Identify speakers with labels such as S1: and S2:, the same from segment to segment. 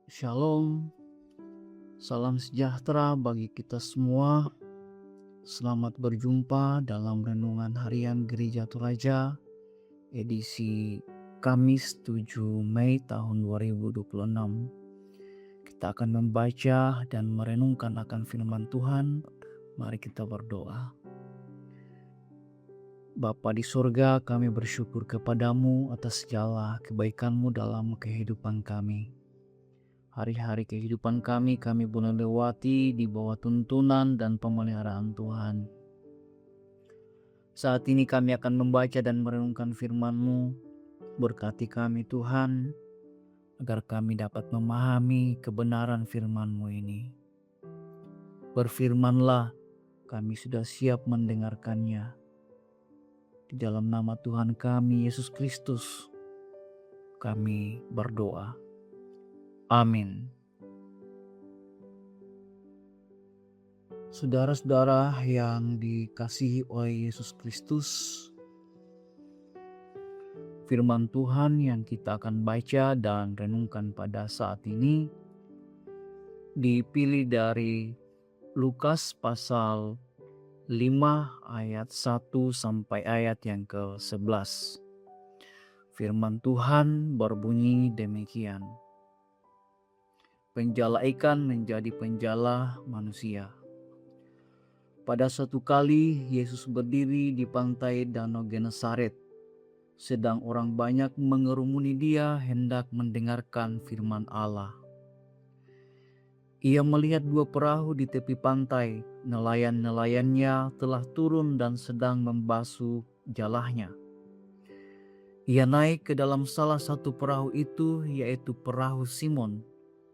S1: Shalom, salam sejahtera bagi kita semua. Selamat berjumpa dalam Renungan Harian Gereja Toraja, edisi Kamis 7 Mei tahun 2026. Kita akan membaca dan merenungkan akan firman Tuhan. Mari kita berdoa. Bapa di surga, kami bersyukur kepadamu atas segala kebaikan-Mu dalam kehidupan kami. Hari-hari kehidupan kami boleh lewati di bawah tuntunan dan pemeliharaan Tuhan. Saat ini kami akan membaca dan merenungkan firman-Mu. Berkati kami Tuhan, agar kami dapat memahami kebenaran firman-Mu ini. Berfirmanlah, kami sudah siap mendengarkannya. Di dalam nama Tuhan kami, Yesus Kristus, kami berdoa. Amin. Saudara-saudara yang dikasihi oleh Yesus Kristus, firman Tuhan yang kita akan baca dan renungkan pada saat ini dipilih dari Lukas pasal 5 ayat 1 sampai ayat yang ke-11. Firman Tuhan berbunyi demikian. Penjala ikan menjadi penjala manusia. Pada suatu kali Yesus berdiri di pantai Danau Genesaret, sedang orang banyak mengerumuni Dia hendak mendengarkan firman Allah. Ia melihat dua perahu di tepi pantai, nelayan-nelayannya telah turun dan sedang membasuh jalahnya. Ia naik ke dalam salah satu perahu itu, yaitu perahu Simon,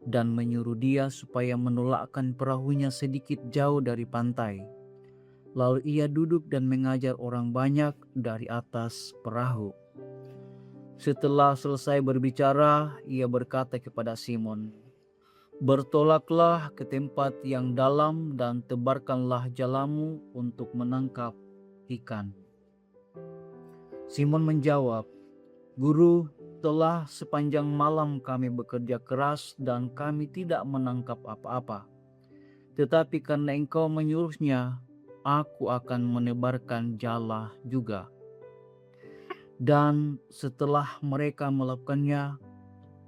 S1: dan menyuruh dia supaya menolakkan perahunya sedikit jauh dari pantai. Lalu ia duduk dan mengajar orang banyak dari atas perahu. Setelah selesai berbicara, ia berkata kepada Simon, "Bertolaklah ke tempat yang dalam dan tebarkanlah jalamu untuk menangkap ikan." Simon menjawab, "Guru, telah sepanjang malam kami bekerja keras dan kami tidak menangkap apa-apa. Tetapi karena Engkau menyuruhnya, aku akan menebarkan jala juga." Dan setelah mereka melakukannya,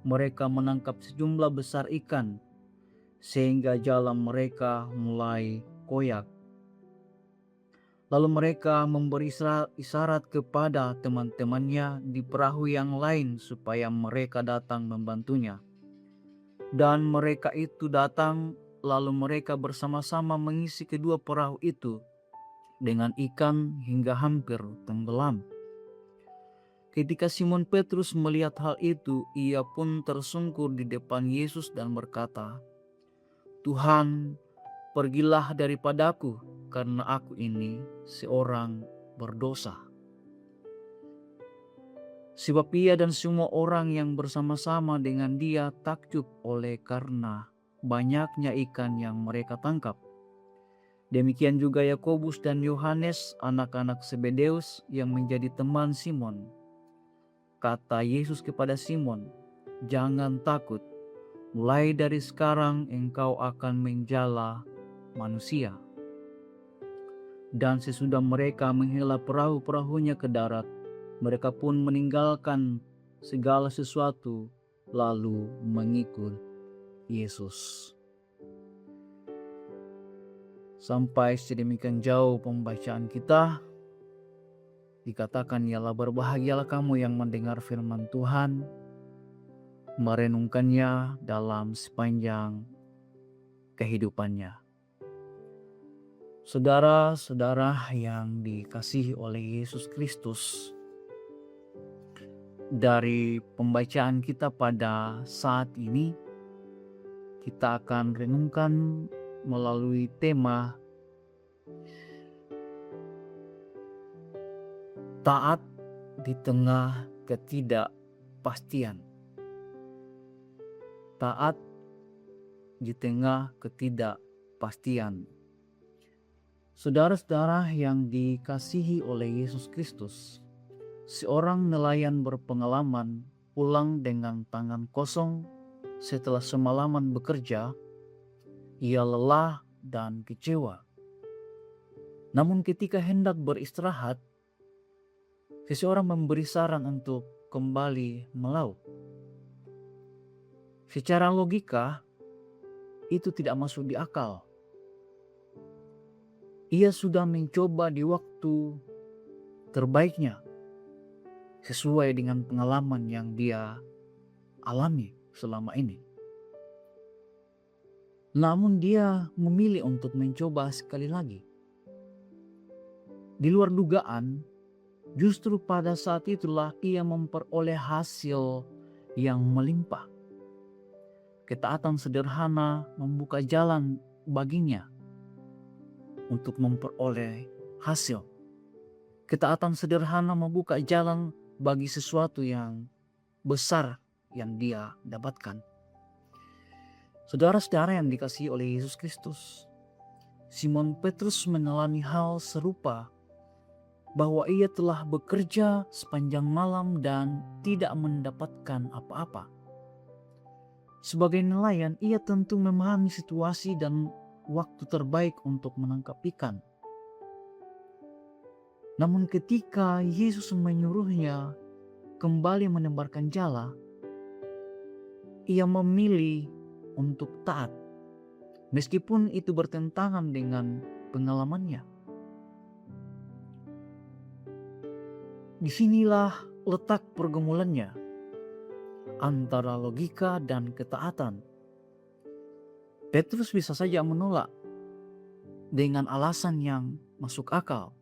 S1: mereka menangkap sejumlah besar ikan, sehingga jala mereka mulai koyak. Lalu mereka memberi isyarat kepada teman-temannya di perahu yang lain supaya mereka datang membantunya. Dan mereka itu datang, lalu mereka bersama-sama mengisi kedua perahu itu dengan ikan hingga hampir tenggelam. Ketika Simon Petrus melihat hal itu, ia pun tersungkur di depan Yesus dan berkata, "Tuhan, pergilah daripadaku, karena aku ini seorang berdosa." Sebab ia dan semua orang yang bersama-sama dengan dia takjub oleh karena banyaknya ikan yang mereka tangkap. Demikian juga Yakobus dan Yohanes, anak-anak Zebedeus yang menjadi teman Simon. Kata Yesus kepada Simon, "Jangan takut, mulai dari sekarang engkau akan menjala manusia." Dan sesudah mereka menghela perahu-perahunya ke darat, mereka pun meninggalkan segala sesuatu lalu mengikut Yesus. Sampai sedemikian jauh pembacaan kita. Dikatakan, ialah berbahagialah kamu yang mendengar firman Tuhan, merenungkannya dalam sepanjang kehidupannya. Saudara-saudara yang dikasihi oleh Yesus Kristus, dari pembacaan kita pada saat ini, kita akan renungkan melalui tema taat di tengah ketidakpastian. Taat di tengah ketidakpastian. Saudara-saudara yang dikasihi oleh Yesus Kristus, seorang nelayan berpengalaman pulang dengan tangan kosong setelah semalaman bekerja, ia lelah dan kecewa. Namun ketika hendak beristirahat, seseorang memberi saran untuk kembali melaut. Secara logika, itu tidak masuk di akal. Ia sudah mencoba di waktu terbaiknya, sesuai dengan pengalaman yang dia alami selama ini. Namun dia memilih untuk mencoba sekali lagi. Di luar dugaan, justru pada saat itulah ia memperoleh hasil yang melimpah. Ketaatan sederhana membuka jalan baginya untuk memperoleh hasil. Ketaatan sederhana membuka jalan bagi sesuatu yang besar yang dia dapatkan. Saudara-saudara yang dikasihi oleh Yesus Kristus, Simon Petrus mengalami hal serupa, bahwa ia telah bekerja sepanjang malam dan tidak mendapatkan apa-apa. Sebagai nelayan, ia tentu memahami situasi dan waktu terbaik untuk menangkap ikan. Namun ketika Yesus menyuruhnya kembali menebarkan jala, ia memilih untuk taat, meskipun itu bertentangan dengan pengalamannya. Disinilah letak pergumulannya antara logika dan ketaatan. Petrus bisa saja menolak dengan alasan yang masuk akal,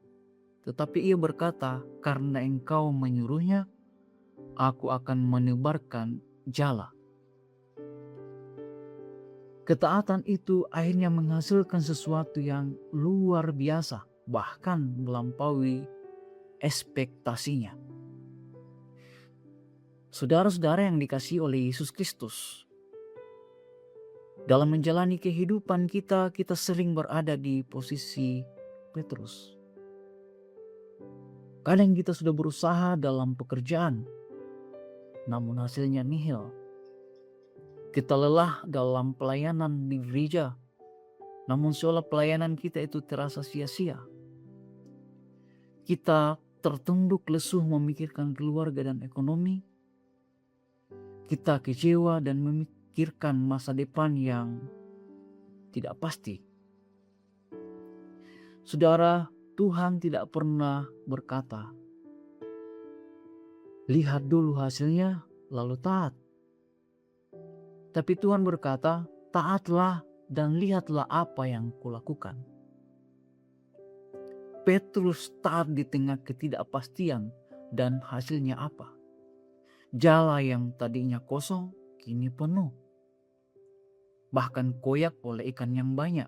S1: tetapi ia berkata, "Karena engkau menyuruhnya, aku akan menebarkan jala." Ketaatan itu akhirnya menghasilkan sesuatu yang luar biasa, bahkan melampaui ekspektasinya. Saudara-saudara yang dikasihi oleh Yesus Kristus, dalam menjalani kehidupan kita sering berada di posisi Petrus. Kadang kita sudah berusaha dalam pekerjaan, namun hasilnya nihil. Kita lelah dalam pelayanan di gereja, namun seolah pelayanan kita itu terasa sia-sia. Kita tertunduk lesuh memikirkan keluarga dan ekonomi. Kita kecewa dan memikirkan masa depan yang tidak pasti. Saudara, Tuhan tidak pernah berkata, "Lihat dulu hasilnya, lalu taat." Tapi Tuhan berkata, "Taatlah dan lihatlah apa yang kulakukan." Petrus taat di tengah ketidakpastian, dan hasilnya apa? Jala yang tadinya kosong kini penuh, bahkan koyak oleh ikan yang banyak.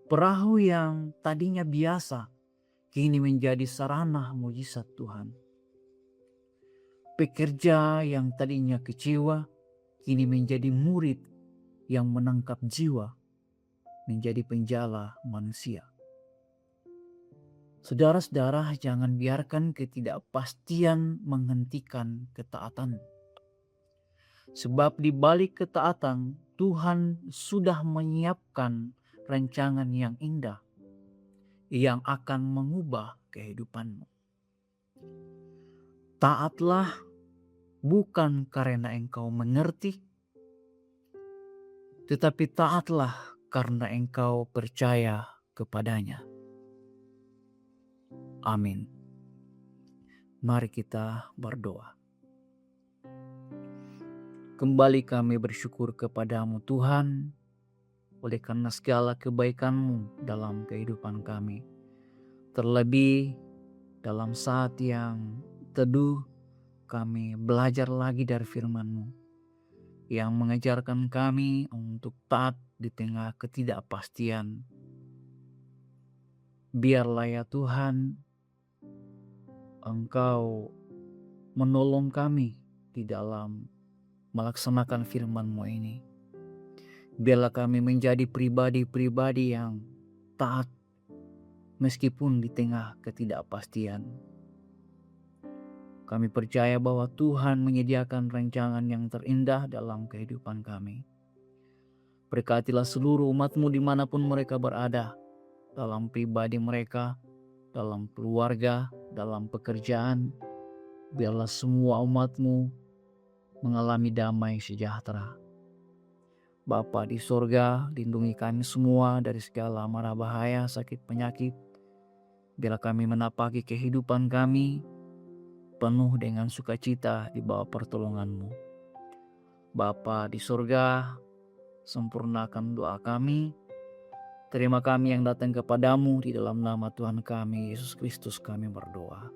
S1: Perahu yang tadinya biasa kini menjadi sarana mujizat Tuhan. Pekerja yang tadinya kecewa kini menjadi murid yang menangkap jiwa, menjadi penjala manusia. Saudara-saudara, jangan biarkan ketidakpastian menghentikan ketaatan. Sebab di balik ketaatan, Tuhan sudah menyiapkan rancangan yang indah yang akan mengubah kehidupanmu. Taatlah bukan karena engkau mengerti, tetapi taatlah karena engkau percaya kepadanya. Amin. Mari kita berdoa. Kembali kami bersyukur kepadamu Tuhan, oleh karena segala kebaikan-Mu dalam kehidupan kami. Terlebih dalam saat yang teduh, kami belajar lagi dari firman-Mu yang mengajarkan kami untuk taat di tengah ketidakpastian. Biarlah ya Tuhan, Engkau menolong kami di dalam melaksanakan firman-Mu ini. Biarlah kami menjadi pribadi-pribadi yang taat meskipun di tengah ketidakpastian. Kami percaya bahwa Tuhan menyediakan rancangan yang terindah dalam kehidupan kami. Berkatilah seluruh umat-Mu dimanapun mereka berada, dalam pribadi mereka, dalam keluarga, dalam pekerjaan. Biarlah semua umat-Mu mengalami damai sejahtera. Bapa di sorga, lindungi kami semua dari segala mara bahaya, sakit, penyakit. Biarlah kami menapaki kehidupan kami penuh dengan sukacita di bawah pertolongan-Mu. Bapa di sorga, sempurnakan doa kami. Terima kami yang datang kepadamu, di dalam nama Tuhan kami, Yesus Kristus kami berdoa.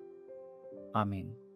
S1: Amin.